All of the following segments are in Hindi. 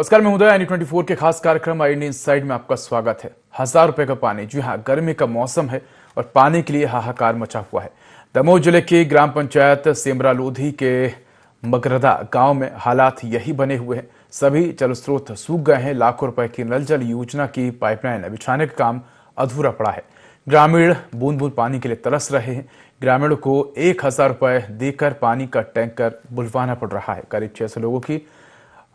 नमस्कार, मैं उदय N24 के खास कार्यक्रम आई इंडिया इनसाइड में आपका स्वागत है। 1000 रुपए का पानी, जी हाँ, गर्मी का मौसम है और पानी के लिए हाहाकार मचा हुआ है। दमोह जिले की ग्राम पंचायत सेमरा लोधी के मगरदा गांव में हालात यही बने हुए हैं। सभी जल स्रोत सूख गए हैं। लाखों रुपए की नल जल योजना की पाइपलाइन बिछाने का काम अधूरा पड़ा है। ग्रामीण बूंद बूंद पानी के लिए तरस रहे हैं। ग्रामीणों को 1000 रुपए देकर पानी का टैंकर बुलवाना पड़ रहा है। करीब 600 लोगों की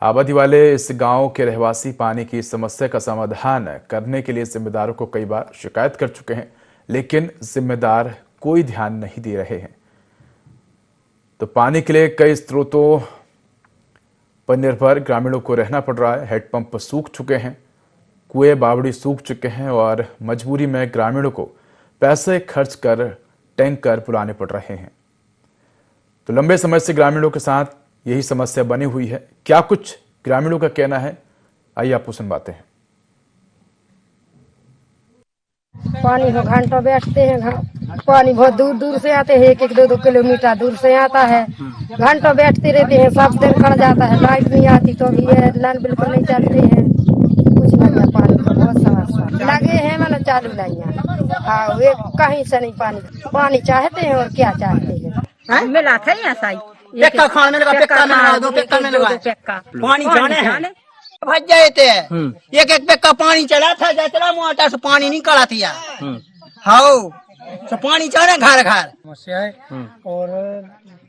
आबादी वाले इस गांव के रहवासी पानी की समस्या का समाधान करने के लिए जिम्मेदारों को कई बार शिकायत कर चुके हैं, लेकिन जिम्मेदार कोई ध्यान नहीं दे रहे हैं। तो पानी के लिए कई स्रोतों पर निर्भर ग्रामीणों को रहना पड़ रहा है। हैंडपंप सूख चुके हैं, कुएं बावड़ी सूख चुके हैं और मजबूरी में ग्रामीणों को पैसे खर्च कर टैंकर बुलाने पड़ रहे हैं। तो लंबे समय से ग्रामीणों के साथ यही समस्या बनी हुई है। क्या कुछ ग्रामीणों का कहना है, आइए आपको सुनवाते हैं। पानी को घंटों बैठते हैं, पानी बहुत दूर दूर से आते हैं, 1-2 किलोमीटर दूर से आता है। घंटों बैठते रहते हैं, सब दिन कट जाता है, लाइट नहीं आती तो भी नल बिल्कुल नहीं चलते हैं। कुछ नहीं है, पानी का बहुत समस्या लगे हैं, मतलब चालू नहीं है। हाँ, वे कहीं से नहीं पानी चाहते हैं और क्या चाहते हैं। मिला था यहाँ साई पेक्का खान में लगा, पेक्का में लगा, 2 पेक्का में लगा, पानी जाने हैं भज गए थे। एक पेक्का पानी चला था, चला मोटर से पानी नहीं कड़ा थी यार। हाँ, तो पानी जाने घर घर समस्या है। और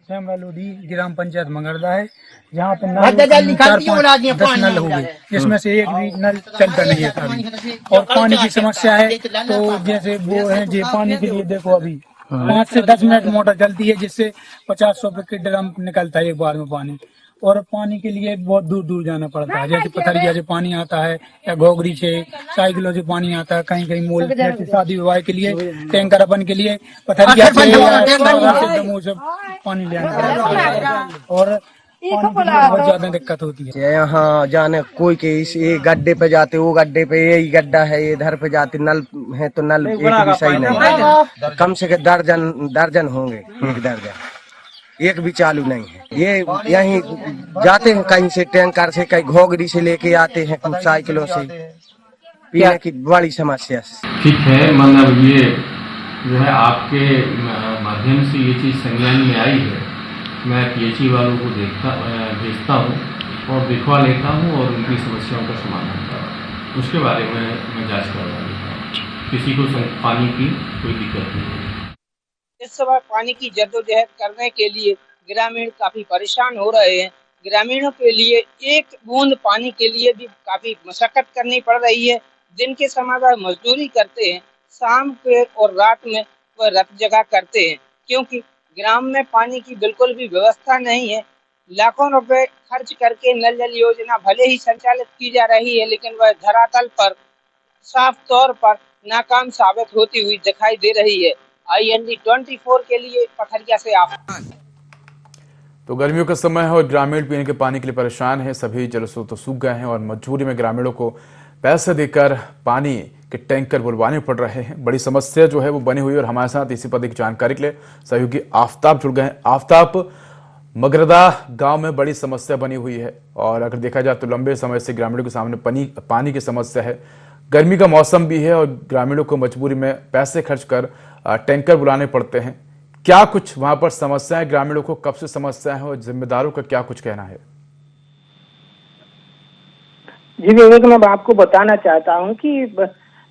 सेमरा लोधी ग्राम पंचायत मंगरदा है, जहाँ पे नल 4-5-10 नल हो गए, जिसमें से एक भी नल चलता नहीं है अभी। और पानी की समस्या है, तो जैसे वो है जे पानी के लिए देखो अभी 5 से 10 मिनट मोटर चलती है, जिससे 50 रुपए के ड्रम निकलता है एक बार में पानी। और पानी के लिए बहुत दूर दूर जाना पड़ता है, जैसे पथरिया से पानी आता है या घोगरी से, साइकिलों से पानी आता है, कहीं कहीं मोल जैसे शादी विवाह के लिए टैंकर अपन के लिए पथरिया से दमोह से पानी ले आना पड़ता है। और बहुत ज्यादा दिक्कत होती है। यहाँ जाने कोई के इस ये गड्ढे पे जाते, वो गड्ढे पे यही गड्ढा है, इधर पे जाते नल है तो नल एक भी सही नहीं। कम से कम दर्जन होंगे, एक दर्जन, एक भी चालू नहीं है। ये यहीं जाते हैं कहीं से टैंकर से, कहीं घोगरी से लेके आते हैं, कुछ साइकिलों से। पीने की बड़ी समस्या। ठीक है, मतलब ये जो है आपके माध्यम से ये चीज संज्ञान में आई है। मैं पीएचई वालों को भेजता हूँ और दिखवा लेता हूँ और उनकी समस्याओं का समाधान करता हूँ। उसके बारे में मैं जांच करवा लेता हूँ। किसी को पानी की कोई दिक्कत नहीं है। इस समय पानी की जद्दोजहद करने के लिए ग्रामीण काफी परेशान हो रहे हैं। ग्रामीणों के लिए एक बूंद पानी के लिए भी काफी मशक्कत करनी पड़ रही है। दिन के समय वह मजदूरी करते हैं, शाम के और रात में वह रत जगह करते हैं, क्योंकि ग्राम में पानी की बिल्कुल भी व्यवस्था नहीं है। लाखों रुपए खर्च करके नल जल योजना भले ही संचालित की जा रही है, लेकिन वह धरातल पर साफ तौर पर नाकाम साबित होती हुई दिखाई दे रही है। IND24 के लिए पथरिया से आप। तो गर्मियों का समय है और ग्रामीण पीने के पानी के लिए परेशान है। सभी जल स्रोत सूख गए हैं और मजबूरी में ग्रामीणों को पैसे देकर पानी के टैंकर बुलवाने पड़ रहे हैं। बड़ी समस्या जो है वो बनी हुई है और हमारे साथ इसी पर जानकारी के लिए सहयोगी आफ्ताब जुड़ गए हैं। आफ्ताब, मगरदा गांव में बड़ी समस्या बनी हुई है और अगर देखा जाए तो लंबे समय से ग्रामीणों के सामने पानी की समस्या है। गर्मी का मौसम भी है और ग्रामीणों को मजबूरी में पैसे खर्च कर टैंकर बुलाने पड़ते हैं। क्या कुछ वहां पर समस्या है, ग्रामीणों को कब से समस्या है और जिम्मेदारों का क्या कुछ कहना है? जी विवेक, मैं आपको बताना चाहता हूं कि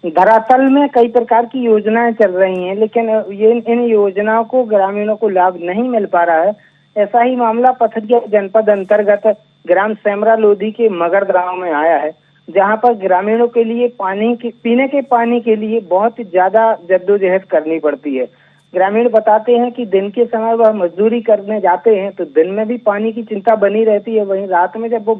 धरातल में कई प्रकार की योजनाएं चल रही हैं, लेकिन इन योजनाओं को ग्रामीणों को लाभ नहीं मिल पा रहा है। ऐसा ही मामला पथरिया जनपद अंतर्गत ग्राम सेमरा लोधी के मगरदा गांव में आया है, जहां पर ग्रामीणों के लिए पीने के पानी के लिए बहुत ज्यादा जद्दोजहद करनी पड़ती है। ग्रामीण बताते हैं कि दिन के समय वह मजदूरी करने जाते हैं तो दिन में भी पानी की चिंता बनी रहती है, वहीं रात में जब वो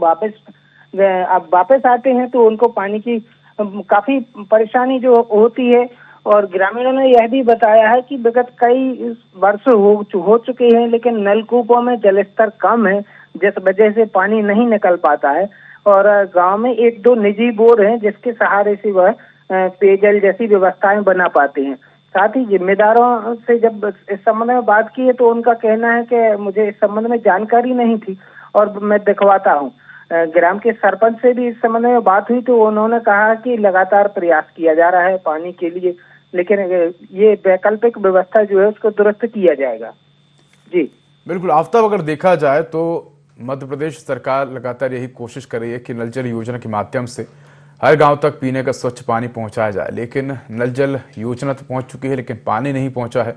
वापस आते हैं तो उनको पानी की काफी परेशानी जो होती है। और ग्रामीणों ने यह भी बताया है कि विगत कई वर्ष हो चुके हैं, लेकिन नलकूपों में जलस्तर कम है, जिस वजह से पानी नहीं निकल पाता है। और गांव में 1-2 निजी बोर हैं, जिसके सहारे से वह पेयजल जैसी व्यवस्थाएं बना पाते हैं। साथ ही जिम्मेदारों से जब इस संबंध में बात की है तो उनका कहना है कि मुझे इस संबंध में जानकारी नहीं थी और मैं दिखवाता हूँ। ग्राम के सरपंच से भी इस संबंध में बात हुई तो उन्होंने कहा कि लगातार प्रयास किया जा रहा है पानी के लिए, लेकिन ये वैकल्पिक व्यवस्था जो है उसको दुरुस्त किया जाएगा। जी बिल्कुल आफ्ताब, अगर देखा जाए तो मध्य प्रदेश सरकार लगातार यही कोशिश कर रही है कि नल जल योजना के माध्यम से हर गांव तक पीने का स्वच्छ पानी पहुंचाया जाए, लेकिन नल जल योजना तो पहुंच चुकी है लेकिन पानी नहीं पहुंचा है।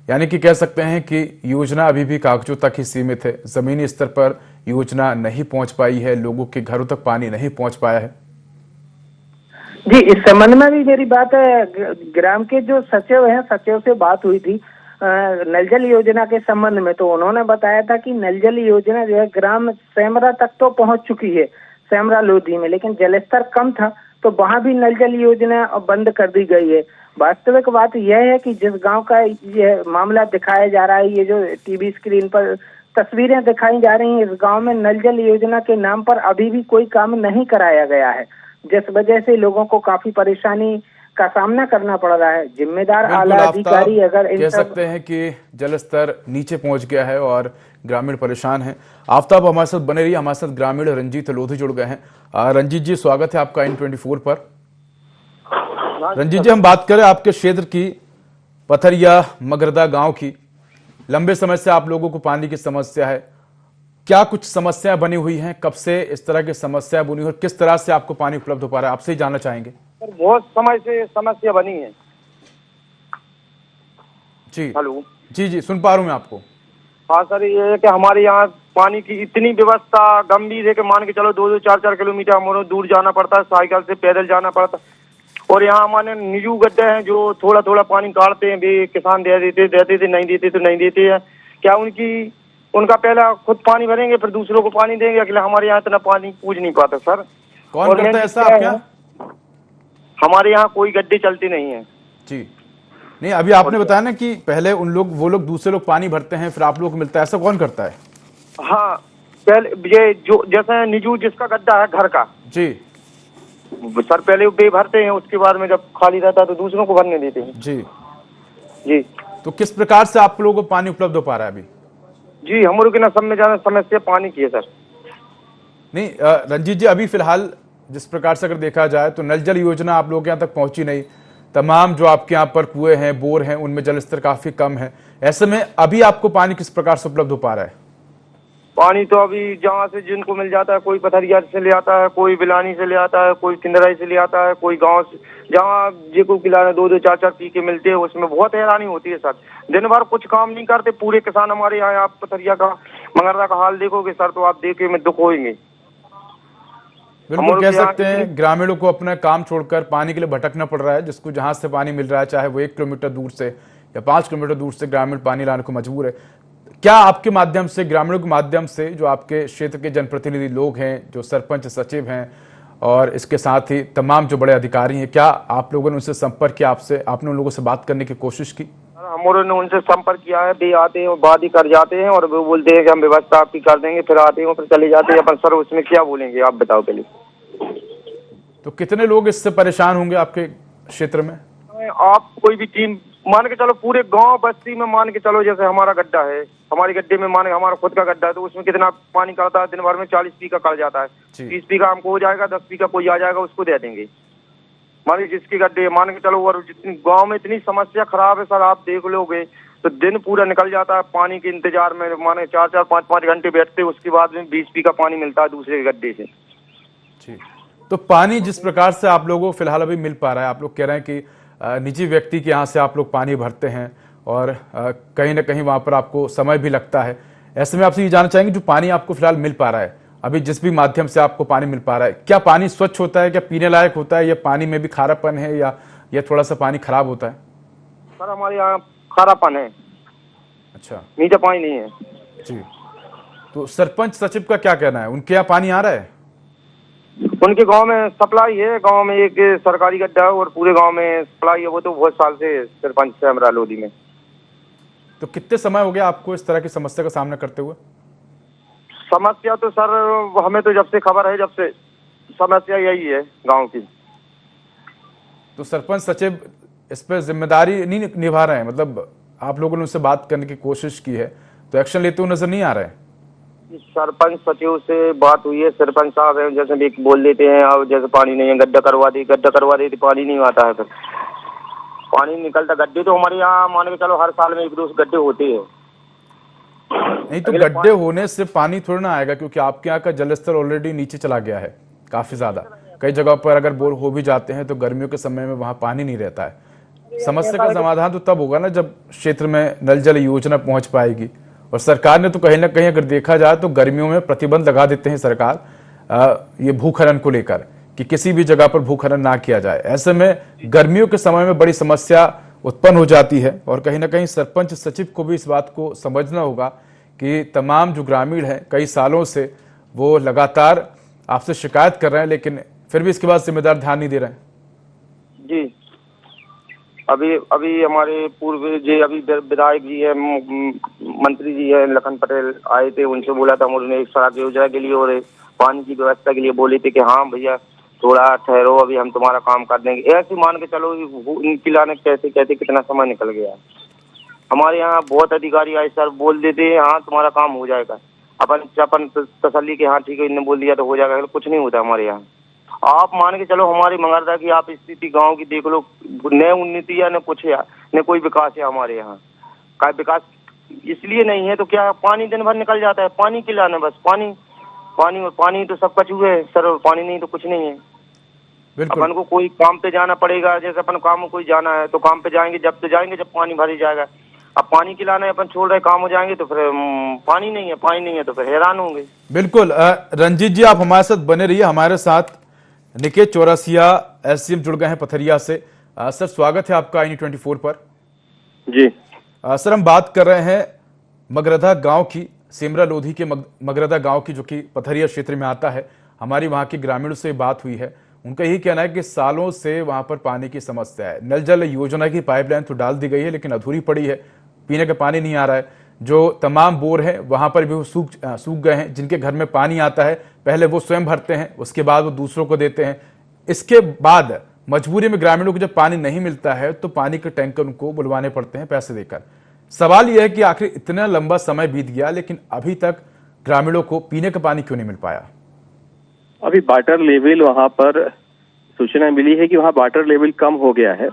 यानी कि कह सकते हैं कि योजना अभी भी कागजों तक ही सीमित है, जमीनी स्तर पर योजना नहीं पहुंच पाई है, लोगों के घरों तक पानी नहीं पहुंच पाया है। जी, इस संबंध में भी मेरी बात ग्राम के जो सचिव हैं, सचिव से बात हुई थी नल जल योजना के संबंध में, तो उन्होंने बताया था कि नल जल योजना जो है ग्राम सेमरा तक तो पहुंच चुकी है, सेमरा लोधी में, लेकिन जलस्तर कम था तो वहां भी नल जल योजना बंद कर दी गई है। वास्तविक बात यह है कि जिस गांव का ये मामला दिखाया जा रहा है, ये जो टीवी स्क्रीन पर तस्वीरें दिखाई जा रही हैं, इस गांव में नल जल योजना के नाम पर अभी भी कोई काम नहीं कराया गया है, जिस वजह से लोगों को काफी परेशानी का सामना करना पड़ रहा है। जिम्मेदार आला अधिकारी अगर कह सकते हैं कि जल स्तर नीचे पहुंच गया है और ग्रामीण परेशान हैं। आफ्ताब हमारे साथ बने रहिए, हमारे साथ ग्रामीण रंजीत लोधी जुड़ गए हैं। रंजीत जी, स्वागत है आपका N24 पर। रंजीत जी, हम बात करें आपके क्षेत्र की, पथरिया मगरदा गांव की। लंबे समय से आप लोगों को पानी की समस्या है, क्या कुछ समस्याएं बनी हुई हैं? कब से इस तरह की समस्या बनी हुई और किस तरह से आपको पानी उपलब्ध हो पा रहा है, आपसे ही जानना चाहेंगे। सर, बहुत समय से समस्या बनी है। जी हेलो। जी, सुन पा रहा हूं मैं आपको। हाँ सर, ये है कि हमारे यहाँ पानी की इतनी व्यवस्था गंभीर है कि मान के चलो 2-2, 4-4 किलोमीटर हमारे दूर जाना पड़ता है, साइकिल से पैदल जाना पड़ता है। और यहाँ हमारे निजी गड्ढे हैं जो थोड़ा थोड़ा पानी काटते हैं भी, किसान देते थे, नहीं देते तो नहीं देते हैं। क्या उनका पहला खुद पानी भरेंगे फिर दूसरों को पानी देंगे? अगले हमारे यहाँ इतना पानी पूछ नहीं पाता सर। कौन करता है ऐसा आपके यहाँ? हमारे यहाँ कोई गड्ढे चलते नहीं है जी। नहीं, अभी आपने बताया ना कि पहले वो लोग दूसरे लोग पानी भरते हैं फिर आप लोगों को मिलता है, ऐसा कौन करता है? हाँ, पहले ये जो जैसे निजू जिसका गड्ढा है घर का जी सर, पहले वे भरते हैं, उसके बाद में जब खाली रहता है तो दूसरों को भरने देते हैं। जी जी। तो किस प्रकार से आप लोगों को पानी उपलब्ध हो पा रहा है अभी? जी, हम लोग के ना समय ज्यादा समस्या पानी की है सर। नहीं रंजीत जी, अभी फिलहाल जिस प्रकार से अगर देखा जाए तो नल जल योजना आप लोगों के यहाँ तक पहुंची नहीं, तमाम जो आपके यहाँ पर कुएं हैं, बोर हैं, उनमें जल स्तर काफी कम है। ऐसे में अभी आपको पानी किस प्रकार से उपलब्ध हो पा रहा है? पानी तो अभी जहाँ से जिनको मिल जाता है, कोई पथरिया से ले आता है, कोई बिलानी से ले आता है, कोई किंदराई से ले आता है, कोई गांव से, जहाँ जिनको पिलाने 2-2, 4-4 पी के मिलते हैं, उसमें बहुत हैरानी होती है सर। दिन भर कुछ काम नहीं करते पूरे किसान हमारे यहाँ। आप पथरिया का मंगरदा का हाल देखोगे सर तो आप देख के में दुख होंगे। बिल्कुल कह सकते हैं ग्रामीणों को अपना काम छोड़कर पानी के लिए भटकना पड़ रहा है, जिसको जहां से पानी मिल रहा है, चाहे वो 1 किलोमीटर दूर से या 5 किलोमीटर दूर से, ग्रामीण पानी लाने को मजबूर है। क्या आपके माध्यम से, ग्रामीणों के माध्यम से, जो आपके क्षेत्र के जनप्रतिनिधि लोग हैं, जो सरपंच सचिव हैं और इसके साथ ही तमाम जो बड़े अधिकारी हैं, क्या आप लोगों ने उनसे संपर्क किया? आपने उन लोगों से बात करने की कोशिश की? हम लोगों ने उनसे संपर्क किया है, वे आते हैं और बात ही कर जाते हैं और वो बोलते हैं कि हम व्यवस्था आपकी कर देंगे, फिर आते हैं फिर चले जाते हैं। अपन सर उसमें क्या बोलेंगे, आप बताओ पहले। तो कितने लोग इससे परेशान होंगे आपके क्षेत्र में? आप कोई भी टीम मान के चलो, पूरे गांव बस्ती में मान के चलो, जैसे हमारा गड्ढा है, हमारे गड्ढे में मान हमारा खुद का गड्ढा है तो उसमें कितना पानी करता है? दिन भर में 40 पी का कर जाता है। 30 पी का हमको हो जाएगा, 10 पी का कोई आ जाएगा उसको दे देंगे। मान जिसकी गड्ढे मान के चलो, और जितनी गाँव में इतनी समस्या खराब है सर, आप देख लोगे तो दिन पूरा निकल जाता है पानी के इंतजार में। माने 4-4, 5-5 घंटे बैठते, उसके बाद में 20 पी का पानी मिलता है दूसरे गड्ढे से। तो पानी जिस प्रकार से आप लोगों को फिलहाल अभी मिल पा रहा है, आप लोग कह रहे हैं कि निजी व्यक्ति के यहाँ से आप लोग पानी भरते हैं और कहीं ना कहीं वहां पर आपको समय भी लगता है। ऐसे में आपसे ये जानना चाहेंगे, जो पानी आपको फिलहाल मिल पा रहा है अभी, जिस भी माध्यम से आपको पानी मिल पा रहा है, क्या पानी स्वच्छ होता है, क्या पीने लायक होता है, या पानी में भी खारापन है, या थोड़ा सा पानी खराब होता है? सर हमारे यहाँ खारापन है। अच्छा, मीठा पानी नहीं है जी। तो सरपंच सचिव का क्या कहना है, उनके यहाँ पानी आ रहा है? उनके गांव में सप्लाई है, गांव में एक सरकारी गड्ढा है और पूरे गांव में सप्लाई है। वो तो बहुत साल से सरपंच से सेमरा लोधी में। तो कितने समय हो गया आपको इस तरह की समस्या का सामना करते हुए? समस्या तो सर हमें तो जब से खबर है, जब से समस्या यही है गांव की। तो सरपंच सचिव इस पर जिम्मेदारी नहीं निभा रहे हैं? मतलब आप लोगों ने उनसे बात करने की कोशिश की है तो एक्शन लेते हुए नजर नहीं आ रहे हैं? सरपंच सचिव से बात हुई है। सरपंच साहब है जैसे भी बोल देते हैं, अब जैसे पानी नहीं है, गड्ढा करवा दे पानी नहीं आता है, फिर पानी निकलता। गड्ढे तो हमारे यहाँ मान के चलो हर साल में 1-2 गड्ढे होते हैं। नहीं तो गड्ढे होने से पानी थोड़ा ना आएगा, क्योंकि आपके यहाँ का जलस्तर ऑलरेडी नीचे चला गया है काफी ज्यादा। कई जगह पर अगर बोर हो भी जाते हैं तो गर्मियों के समय में वहां पानी नहीं रहता है। समस्या का समाधान तो तब होगा ना जब क्षेत्र में नल जल योजना पहुंच पाएगी। और सरकार ने तो कहीं ना कहीं अगर देखा जाए तो गर्मियों में प्रतिबंध लगा देते हैं सरकार ये भूखनन को लेकर कि किसी भी जगह पर भूखनन ना किया जाए। ऐसे में गर्मियों के समय में बड़ी समस्या उत्पन्न हो जाती है। और कहीं ना कहीं सरपंच सचिव को भी इस बात को समझना होगा कि तमाम जो ग्रामीण हैं कई सालों से वो लगातार आपसे शिकायत कर रहे हैं, लेकिन फिर भी इसके बाद जिम्मेदार ध्यान नहीं दे रहे हैं। जी अभी हमारे पूर्व जी अभी विधायक जी है, मंत्री जी है लखन पटेल आए थे, उनसे बोला था उन्होंने एक सड़क योजना के लिए और पानी की व्यवस्था के लिए बोले थे कि हाँ भैया थोड़ा ठहरो, अभी हम तुम्हारा काम कर देंगे। ऐसे मान के चलो इनकी लाने कहते कहते कितना समय निकल गया। हमारे यहाँ बहुत अधिकारी आए सर बोल देते हैं हाँ तुम्हारा काम हो जाएगा, अपन तसल्ली के हाँ ठीक है इन्होंने बोल दिया तो हो जाएगा, कुछ नहीं होता हमारे यहाँ। आप मान के चलो हमारी मंगरदा की आप स्थिति गांव की देख लो, न उन्नति है न कुछ है न कोई विकास है हमारे यहाँ का। विकास इसलिए नहीं है तो क्या पानी दिन भर निकल जाता है, पानी के लाने बस पानी पानी और पानी तो सब कुछ हुए सर, और पानी नहीं तो कुछ नहीं है। अपन को कोई काम पे जाना पड़ेगा, जैसे अपन काम में कोई जाना है तो काम पे जाएंगे जब पानी भर ही जाएगा। अब पानी खिलाना है अपन छोड़ रहे काम हो जाएंगे तो फिर पानी नहीं है तो फिर हैरान होंगे। बिल्कुल रंजीत जी आप हमारे साथ बने रहिए। हमारे साथ निकेत चौरसिया एसडीएम जुड़ गए हैं पथरिया से। सर स्वागत है आपका INE24 पर। जी सर हम बात कर रहे हैं मगरदा गांव की, सेमरा लोधी के मगरदा गांव की, जो कि पथरिया क्षेत्र में आता है। हमारी वहां के ग्रामीणों से बात हुई है, उनका यही कहना है कि सालों से वहां पर पानी की समस्या है। नल जल योजना की पाइपलाइन तो डाल दी गई है लेकिन अधूरी पड़ी है, पीने का पानी नहीं आ रहा है। जो तमाम बोर हैं वहां पर भी वो सूख गए हैं। जिनके घर में पानी आता है पहले वो स्वयं भरते हैं, उसके बाद वो दूसरों को देते हैं। इसके बाद मजबूरी में ग्रामीणों को जब पानी नहीं मिलता है तो पानी के टैंकर उनको बुलवाने पड़ते हैं पैसे देकर। सवाल यह है कि आखिर इतना लंबा समय बीत गया लेकिन अभी तक ग्रामीणों को पीने का पानी क्यों नहीं मिल पाया? अभी वाटर लेवल वहां पर सूचना मिली है कि वहां वाटर लेवल कम हो गया है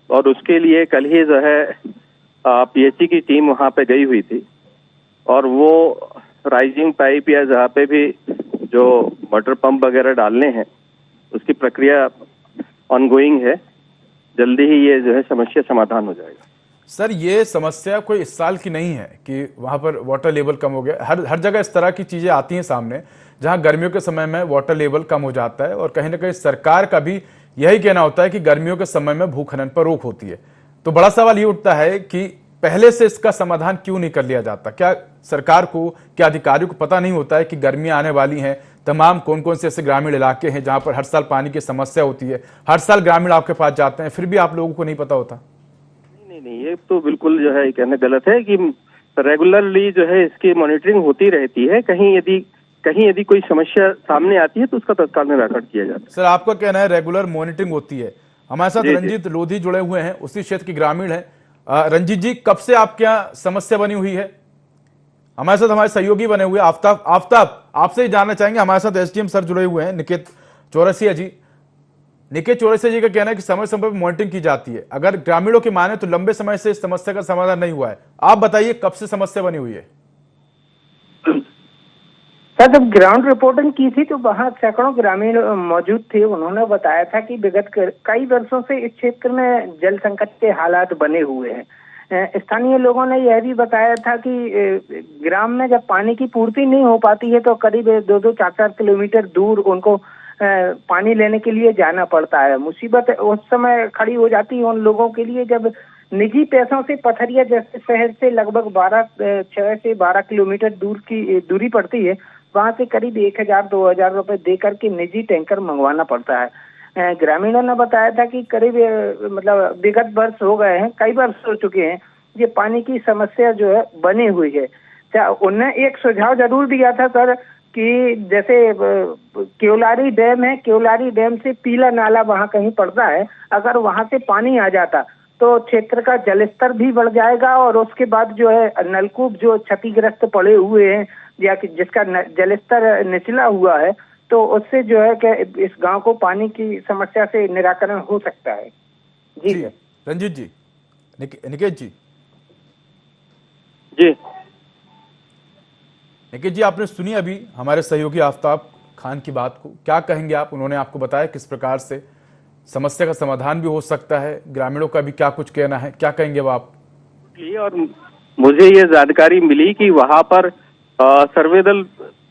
और उसके लिए कल ही जो है PHE की टीम वहां पे गई हुई थी और वो राइजिंग पाइप या जहाँ पे भी जो वाटर पंप वगैरह डालने हैं उसकी प्रक्रिया ऑनगोइंग है। जल्दी ही ये जो है समस्या समाधान हो जाएगा। सर ये समस्या कोई इस साल की नहीं है कि वहां पर वाटर लेवल कम हो गया। हर जगह इस तरह की चीजें आती हैं सामने जहां गर्मियों के समय में वाटर लेवल कम हो जाता है और कहीं ना कहीं सरकार का भी यही कहना होता है कि गर्मियों के समय में भूखनन पर रोक होती है। तो बड़ा सवाल ये उठता है कि पहले से इसका समाधान क्यों नहीं कर लिया जाता? क्या सरकार को, क्या अधिकारियों को पता नहीं होता है कि गर्मियां आने वाली हैं, तमाम कौन कौन से ऐसे ग्रामीण इलाके हैं जहां पर हर साल पानी की समस्या होती है, हर साल ग्रामीण आपके पास जाते हैं, फिर भी आप लोगों को नहीं पता होता? नहीं, ये तो बिल्कुल जो है कहना गलत है कि रेगुलरली जो है इसकी मॉनिटरिंग होती रहती है। कहीं यदि कोई समस्या सामने आती है तो उसका तत्काल निराकरण किया जाता है। सर आपका कहना है रेगुलर मॉनिटरिंग होती है। हमारे साथ रंजीत लोधी जुड़े हुए हैं, उसी क्षेत्र के ग्रामीण हैं। रंजीत जी कब से आपके यहाँ समस्या बनी हुई है? हमारे साथ हमारे सहयोगी बने हुए आफ्ताब आपसे ही जानना चाहेंगे। हमारे साथ SDM सर जुड़े हुए हैं निकेत चौरसिया जी। निकेत चौरसिया जी का कहना है कि समय समय पर मॉनिटरिंग की जाती है। अगर ग्रामीणों की माने तो लंबे समय से इस समस्या का समाधान नहीं हुआ है। आप बताइए कब से समस्या बनी हुई है? सर जब ग्राउंड रिपोर्टिंग की थी तो वहाँ सैकड़ों ग्रामीण मौजूद थे। उन्होंने बताया था कि विगत कई वर्षों से इस क्षेत्र में जल संकट के हालात बने हुए हैं। स्थानीय लोगों ने यह भी बताया था कि ग्राम में जब पानी की पूर्ति नहीं हो पाती है तो करीब 2-2, 4-4 किलोमीटर दूर उनको पानी लेने के लिए जाना पड़ता है। मुसीबत उस समय खड़ी हो जाती है उन लोगों के लिए जब निजी पैसों से पथरिया जैसे शहर से लगभग 6 से 12 किलोमीटर दूर की दूरी पड़ती है, वहां से करीब 1,000-2,000 रुपए दे करके निजी टैंकर मंगवाना पड़ता है। ग्रामीणों ने बताया था कि करीब मतलब विगत वर्ष हो गए हैं, कई वर्ष हो चुके हैं ये पानी की समस्या जो है बनी हुई है। उन्होंने एक सुझाव जरूर दिया था सर कि जैसे केवलारी डैम है, केवलारी डैम से पीला नाला वहां कहीं पड़ता है, अगर वहां से पानी आ जाता तो क्षेत्र का जलस्तर भी बढ़ जाएगा और उसके बाद जो है नलकूप जो क्षतिग्रस्त पड़े हुए हैं या कि जिसका जलस्तर निचला हुआ है, तो उससे जो है कि इस गांव को पानी की समस्या से निराकरण हो सकता है। जी सर। रंजीत जी, निकेत जी। जी निकेत जी, आपने सुनी अभी हमारे सहयोगी आफ्ताब खान की बात को, क्या कहेंगे आप? उन्होंने आपको बताया किस प्रकार से समस्या का समाधान भी हो सकता है, ग्रामीणों का भी क्या कुछ कहना है, क्या कहेंगे वो आप? और मुझे ये जानकारी मिली कि वहां पर सर्वे दल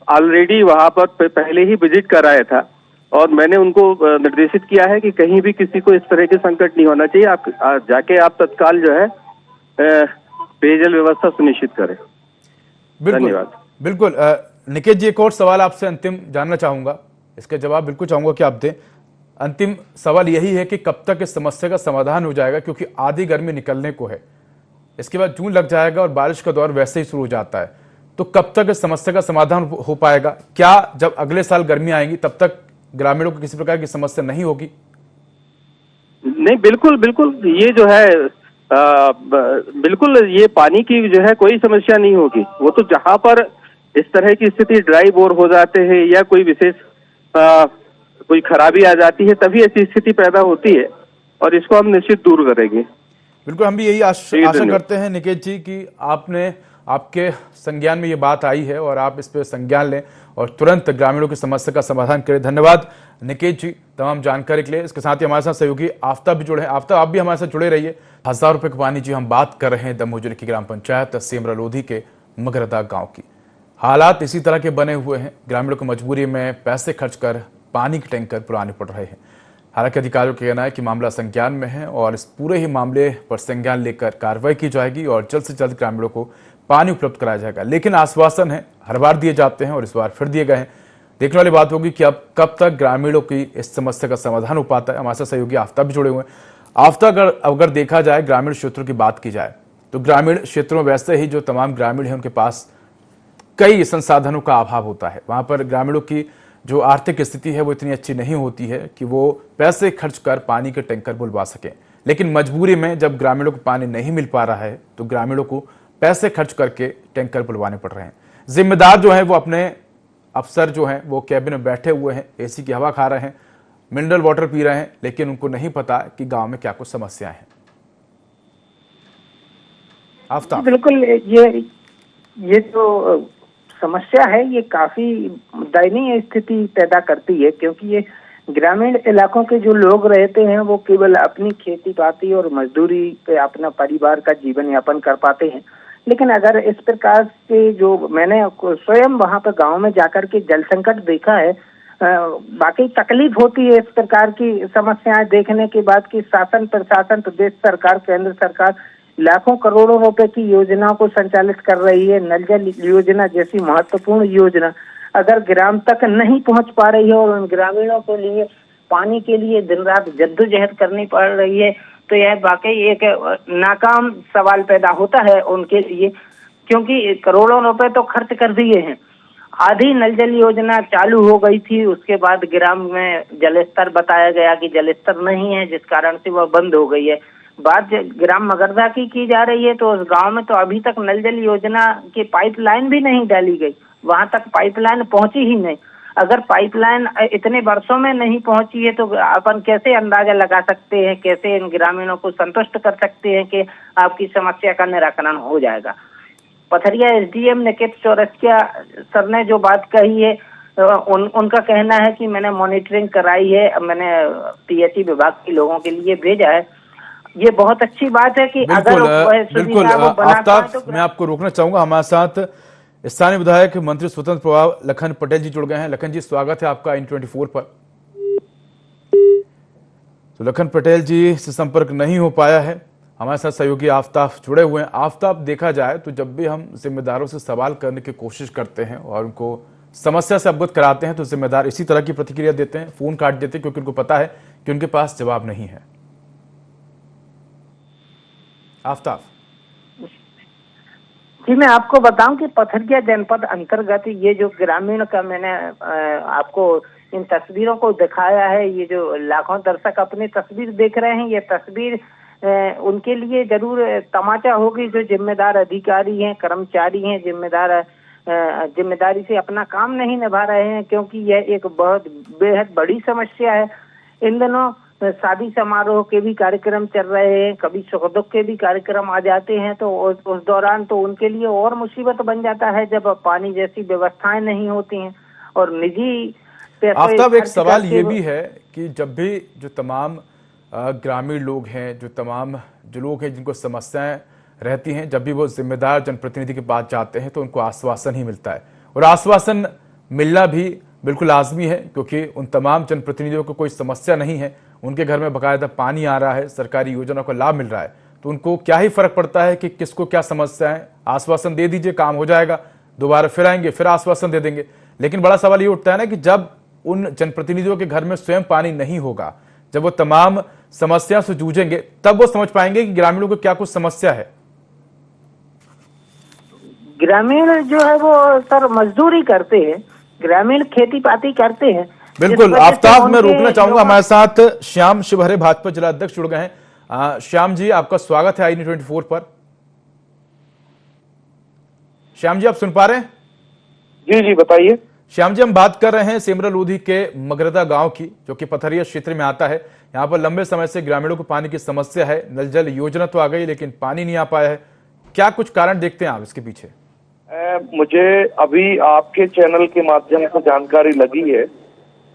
ऑलरेडी वहां पर पहले ही विजिट कराया था और मैंने उनको निर्देशित किया है कि कहीं भी किसी को इस तरह के संकट नहीं होना चाहिए। आप जाके आप तत्काल जो है पेयजल व्यवस्था सुनिश्चित करें। धन्यवाद। बिल्कुल निकेत जी, एक और सवाल आपसे अंतिम जानना चाहूंगा, इसका जवाब बिल्कुल चाहूंगा कि आप दें। अंतिम सवाल यही है कि कब तक इस समस्या का समाधान हो जाएगा, क्योंकि आधी गर्मी निकलने को है, इसके बाद जून लग जाएगा और बारिश का दौर वैसे ही शुरू हो जाता है, तो कब तक इस समस्या का समाधान हो पाएगा? क्या जब अगले साल गर्मी आएंगी तब तक ग्रामीणों को किसी प्रकार की समस्या नहीं होगी? नहीं, बिल्कुल बिल्कुल, ये जो है बिल्कुल ये पानी की जो है कोई समस्या नहीं होगी। वो तो जहां पर इस तरह की स्थिति ड्राई बोर हो जाते हैं या कोई विशेष कोई खराबी आ जाती है, तभी ऐसी स्थिति पैदा होती है और इसको हम निश्चित दूर करेंगे। बिल्कुल, हम भी यही आशा करते हैं निकेत जी कि आपके संज्ञान में ये बात आई है और आप इस पर संज्ञान लें और तुरंत ग्रामीणों की समस्या का समाधान करें। धन्यवाद निकेत जी तमाम जानकारी के लिए। इसके साथ ही हमारे साथ सहयोगी आफ्ताब भी जुड़े हैं। आफ्ताब, आप भी हमारे साथ जुड़े रहिए। 1000 रुपए का पानी जी, हम बात कर रहे हैं दमोह जिले की ग्राम पंचायत सेमरा लोधी के मगरदा गाँव की। हालात इसी तरह के बने हुए हैं, ग्रामीणों को मजबूरी में पैसे खर्च कर पानी के टैंकर पुराने पड़ रहे हैं। हालांकि अधिकारियों का कहना है कि मामला संज्ञान में है और इस पूरे ही मामले पर संज्ञान लेकर कार्रवाई की जाएगी और जल्द से जल्द ग्रामीणों को पानी उपलब्ध कराया जाएगा। लेकिन आश्वासन है, हर बार दिए जाते हैं और इस बार फिर दिए गए हैं। देखने वाली बात होगी कि अब कब तक ग्रामीणों की इस समस्या का समाधान हो पाता है। हमारे साथ सहयोगी आफ्ताब भी जुड़े हुए हैं। आफ्ताब, अगर देखा जाए ग्रामीण क्षेत्रों की बात की जाए तो ग्रामीण क्षेत्रों में वैसे ही जो तमाम ग्रामीण हैं उनके पास कई संसाधनों का अभाव होता है। वहां पर ग्रामीणों की जो आर्थिक स्थिति है वो इतनी अच्छी नहीं होती है कि वो पैसे खर्च कर पानी के टैंकर बुलवा सकें। लेकिन मजबूरी में जब ग्रामीणों को पानी नहीं मिल पा रहा है तो ग्रामीणों को पैसे खर्च करके टैंकर बुलवाने पड़ रहे हैं। जिम्मेदार जो है वो अपने अफसर जो हैं वो कैबिन में बैठे हुए हैं, एसी की हवा खा रहे हैं, मिनरल वाटर पी रहे हैं, लेकिन उनको नहीं पता कि गांव में क्या कुछ समस्याएं हैं। आफ्ताब, बिल्कुल, ये जो समस्या है ये काफी दयनीय स्थिति पैदा करती है, क्योंकि ये ग्रामीण इलाकों के जो लोग रहते हैं वो केवल अपनी खेती बाड़ी और मजदूरी पे अपना परिवार का जीवन यापन कर पाते हैं। लेकिन अगर इस प्रकार से, जो मैंने स्वयं वहां पर गांव में जाकर के जल संकट देखा है, बाकी तकलीफ होती है इस प्रकार की समस्याएं देखने के बाद कि शासन प्रशासन, प्रदेश सरकार, केंद्र सरकार लाखों करोड़ों रुपए की योजनाओं को संचालित कर रही है। नल जल योजना जैसी महत्वपूर्ण योजना अगर ग्राम तक नहीं पहुंच पा रही है और उन ग्रामीणों के लिए पानी के लिए दिन रात जद्दोजहद करनी पड़ रही है, तो यह वाकई एक नाकाम सवाल पैदा होता है उनके लिए, क्योंकि करोड़ों रुपए तो खर्च कर दिए हैं। आधी नल जल योजना चालू हो गई थी, उसके बाद ग्राम में जलस्तर बताया गया कि जलस्तर नहीं है, जिस कारण से वह बंद हो गई है। बात ग्राम मगरदा की जा रही है तो उस गांव में तो अभी तक नल जल योजना की पाइपलाइन भी नहीं डाली गई, वहां तक पाइपलाइन पहुंची ही नहीं। अगर पाइपलाइन इतने वर्षों में नहीं पहुंची है तो अपन कैसे अंदाजा लगा सकते हैं, कैसे इन ग्रामीणों को संतुष्ट कर सकते हैं कि आपकी समस्या का निराकरण हो जाएगा। पथरिया एसडीएम निकेत चौरसिया सर ने जो बात कही है, उनका कहना है कि मैंने मॉनिटरिंग कराई है, मैंने पीएचई विभाग के लोगों के लिए भेजा है। ये बहुत अच्छी बात है कि अगर बिल्कुल आफ्ताब, मैं आपको रोकना चाहूंगा। हमारे साथ स्थानीय विधायक मंत्री स्वतंत्र प्रभार लखन पटेल जी जुड़ गए हैं। लखन जी, स्वागत है आपका N24 पर। तो लखन पटेल जी से संपर्क नहीं हो पाया है। हमारे साथ सहयोगी आफ्ताब जुड़े हुए हैं। आफ्ताब, देखा जाए तो जब भी हम जिम्मेदारों से सवाल करने की कोशिश करते हैं और उनको समस्या से अवगत कराते हैं तो जिम्मेदार इसी तरह की प्रतिक्रिया देते हैं, फोन काट देते हैं, क्योंकि उनको पता है कि उनके पास जवाब नहीं है। आफ्ताब जी, मैं आपको बताऊं कि पथरिया जनपद अंतर्गत ये जो ग्रामीण का मैंने आपको इन तस्वीरों को दिखाया है, ये जो लाखों दर्शक अपनी तस्वीर देख रहे हैं, ये तस्वीर उनके लिए जरूर तमाचा होगी जो जिम्मेदार अधिकारी हैं, कर्मचारी हैं, जिम्मेदार जिम्मेदारी से अपना काम नहीं निभा रहे हैं, क्योंकि यह एक बहुत बेहद बड़ी समस्या है। इन दिनों शादी समारोह के भी कार्यक्रम चल रहे हैं, कभी सुख दुख के भी कार्यक्रम आ जाते हैं, तो उस दौरान तो उनके लिए और मुसीबत बन जाता है जब पानी जैसी व्यवस्थाएं नहीं होती हैं। और निजी आफ्ताब, एक सवाल ये भी है कि जब भी जो तमाम ग्रामीण लोग हैं, जो लोग हैं जिनको समस्याएं रहती हैं, जब भी वो जिम्मेदार जनप्रतिनिधि के पास जाते हैं तो उनको आश्वासन ही मिलता है, और आश्वासन मिलना भी बिल्कुल लाजमी है, क्योंकि उन तमाम जनप्रतिनिधियों को कोई समस्या नहीं है, उनके घर में बाकायदा पानी आ रहा है, सरकारी योजनाओं का लाभ मिल रहा है, तो उनको क्या ही फर्क पड़ता है कि किसको क्या समस्या है। आश्वासन दे दीजिए, काम हो जाएगा, दोबारा फिर आएंगे, फिर आश्वासन दे देंगे। लेकिन बड़ा सवाल ये उठता है ना कि जब उन जनप्रतिनिधियों के घर में स्वयं पानी नहीं होगा, जब वो तमाम समस्या से जूझेंगे, तब वो समझ पाएंगे कि ग्रामीणों को क्या कुछ समस्या है। ग्रामीण जो है वो सर मजदूरी करते हैं, ग्रामीण खेती पाती करते हैं। बिल्कुल आफ्ताब, मैं रोकना चाहूंगा, हमारे साथ श्याम शिवहरे भाजपा जिला अध्यक्ष जुड़ गए हैं। श्याम जी, आपका स्वागत है INE24 पर। श्याम जी, आप सुन पा रहे हैं? जी जी बताइए। श्याम जी, हम बात कर रहे हैं सेमरा लोधी के मगरदा गांव की, जो कि पथरिया क्षेत्र में आता है। यहाँ पर लंबे समय से ग्रामीणों को पानी की समस्या है। नल जल योजना तो आ गई, लेकिन पानी नहीं आ पाया है। क्या कुछ कारण देखते हैं आप इसके पीछे? मुझे अभी आपके चैनल के माध्यम से जानकारी लगी है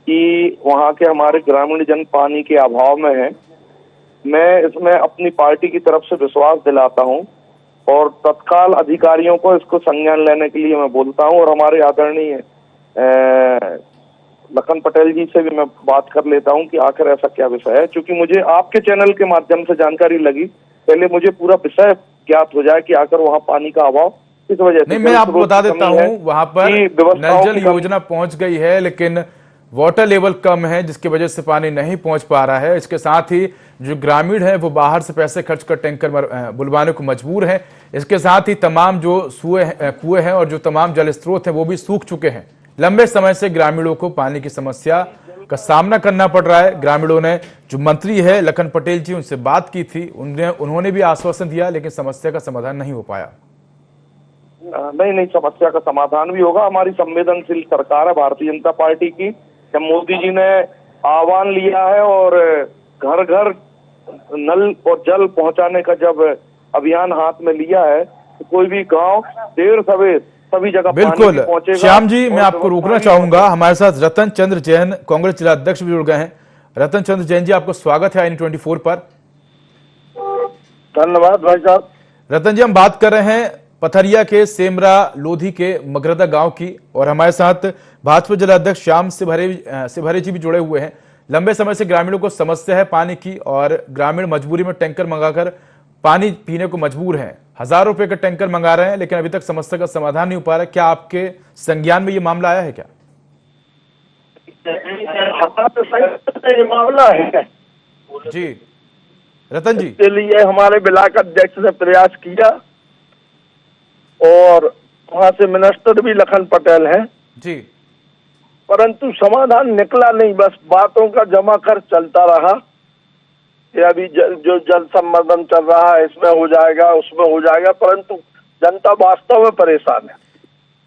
कि वहाँ के हमारे ग्रामीण जन पानी के अभाव में हैं। मैं इसमें अपनी पार्टी की तरफ से विश्वास दिलाता हूँ और तत्काल अधिकारियों को इसको संज्ञान लेने के लिए मैं बोलता हूँ, और हमारे आदरणीय लखन पटेल जी से भी मैं बात कर लेता हूँ कि आखिर ऐसा क्या विषय है। क्योंकि मुझे आपके चैनल के माध्यम से जानकारी लगी, पहले मुझे पूरा विषय ज्ञात हो जाए कि आखिर वहाँ पानी का अभाव किस वजह से। नहीं, मैं आपको बता देता हूँ, वहां पर नल जल योजना पहुंच गई है, लेकिन वाटर लेवल कम है, जिसकी वजह से पानी नहीं पहुंच पा रहा है। इसके साथ ही जो ग्रामीण है वो बाहर से पैसे खर्च कर टैंकर बुलवाने को मजबूर है। इसके साथ ही तमाम जो कुएं हैं और जो तमाम जल स्रोत हैं वो भी सूख चुके हैं। लंबे समय से ग्रामीणों को पानी की समस्या का सामना करना पड़ रहा है। ग्रामीणों ने, जो मंत्री है लखन पटेल जी, उनसे बात की थी, उन्होंने भी आश्वासन दिया, लेकिन समस्या का समाधान नहीं हो पाया। नहीं, समस्या का समाधान भी होगा। हमारी संवेदनशील सरकार है भारतीय जनता पार्टी की। जब मोदी जी ने आह्वान लिया है और घर घर नल और जल पहुंचाने का जब अभियान हाथ में लिया है, तो कोई भी गांव देर सवेर सभी जगह बिल्कुल। श्याम जी, मैं आपको रोकना चाहूंगा, हमारे साथ रतन चंद्र जैन कांग्रेस जिला अध्यक्ष भी जुड़ गए हैं। रतन चंद्र जैन जी, आपको स्वागत है INE24 पर। धन्यवाद भाई साहब। रतन जी, हम बात कर रहे हैं पथरिया के सेमरा लोधी के मगरदा गांव की, और हमारे साथ भाजपा जिला अध्यक्ष श्याम शिवहरे जी भी जुड़े हुए हैं। लंबे समय से ग्रामीणों को समस्या है पानी की, और ग्रामीण मजबूरी में टैंकर मंगाकर पानी पीने को मजबूर हैं। हजारों रुपए का टैंकर मंगा रहे हैं, लेकिन अभी तक समस्या का समाधान नहीं हो पा रहा है। क्या आपके संज्ञान में ये मामला आया है क्या? मामला है जी रतन जी। इसके लिए हमारे ब्लॉक अध्यक्ष ने प्रयास किया और वहाँ से मिनिस्टर भी लखन पटेल हैं जी, परंतु समाधान निकला नहीं। बस बातों का जमा कर चलता रहा कि अभी जो जल संवर्धन चल रहा है इसमें हो जाएगा, उसमें हो जाएगा, परंतु जनता वास्तव में परेशान है।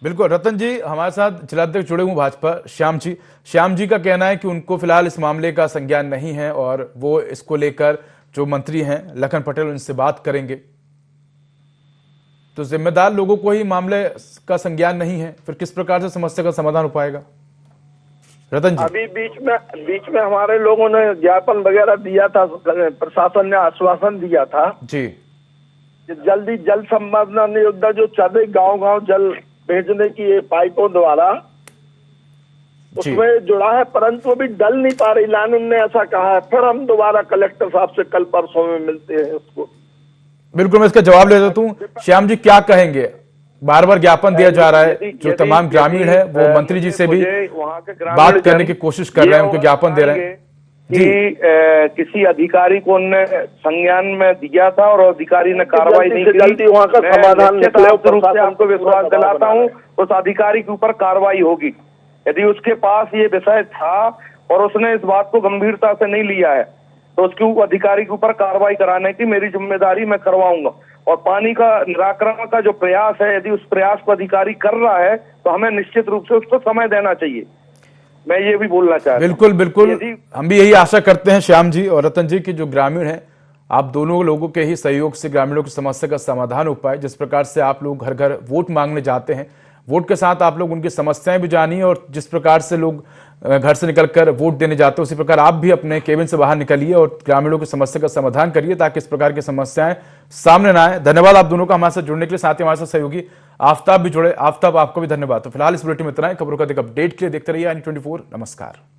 बिल्कुल। रतन जी, हमारे साथ जिलाध्यक्ष जुड़े हुए भाजपा श्याम जी का कहना है कि उनको फिलहाल इस मामले का संज्ञान नहीं है, और वो इसको लेकर जो मंत्री हैं लखन पटेल, उनसे बात करेंगे। तो जिम्मेदार लोगों को ही मामले का संज्ञान नहीं है, फिर किस प्रकार से समस्या का समाधान हो पाएगा? रतन जी, अभी बीच में हमारे लोगों ने ज्ञापन वगैरह दिया था, प्रशासन ने आश्वासन दिया था जी, जल्दी जल संवर्धन योजना जो चले गांव जल भेजने की पाइपों द्वारा उसमें जुड़ा है, परंतु अभी डल नहीं पा रही लाइन, उनने ऐसा कहा है। फिर हम दोबारा कलेक्टर साहब से कल परसों में मिलते हैं उसको। बिल्कुल, मैं इसका जवाब ले देता हूँ। श्याम जी, क्या कहेंगे? बार बार ज्ञापन दिया जा रहा है, जो तमाम ग्रामीण है वो मंत्री जी से भी बात करने की कोशिश कर रहे हैं, उनको ज्ञापन दे रहे हैं कि किसी अधिकारी को उन्होंने संज्ञान में दिया था और अधिकारी ने कार्रवाई नहीं की। जल्दी वहाँ का समाधान निकले, रूप से आपको विश्वास दिलाता हूँ उस अधिकारी के ऊपर कार्रवाई होगी। यदि उसके पास ये विषय था और उसने इस बात को गंभीरता से नहीं लिया है, तो उसके अधिकारी के ऊपर कार्रवाई कराने की मेरी जिम्मेदारी मैं करवाऊंगा। और पानी का निराकरण का जो प्रयास है, यदि उस प्रयास को अधिकारी कर रहा है तो हमें निश्चित रूप से उसको समय देना चाहिए। मैं ये भी बोलना चाहता हूं। बिल्कुल बिल्कुल, हम भी यही आशा करते हैं श्याम जी और रतन जी की जो ग्रामीण हैं, आप दोनों लोगों के ही सहयोग से ग्रामीणों की समस्या का समाधान हो पाए। जिस प्रकार से आप लोग घर घर वोट मांगने जाते हैं, वोट के साथ आप लोग उनकी समस्याएं भी जानिए, और जिस प्रकार से लोग घर से निकलकर वोट देने जाते हैं उसी प्रकार आप भी अपने केबिन से बाहर निकलिए और ग्रामीणों की समस्या का समाधान करिए ताकि इस प्रकार की समस्याएं सामने ना आए। धन्यवाद आप दोनों का हमारे साथ जुड़ने के लिए। साथ ही हमारे साथ सहयोगी आफ्ताब भी जुड़े। आफ्ताब, आपको भी धन्यवाद। तो फिलहाल इस बुलेटिन में इतना ही। खबरों का अधिक अपडेट के लिए देखते रहिए i24। नमस्कार।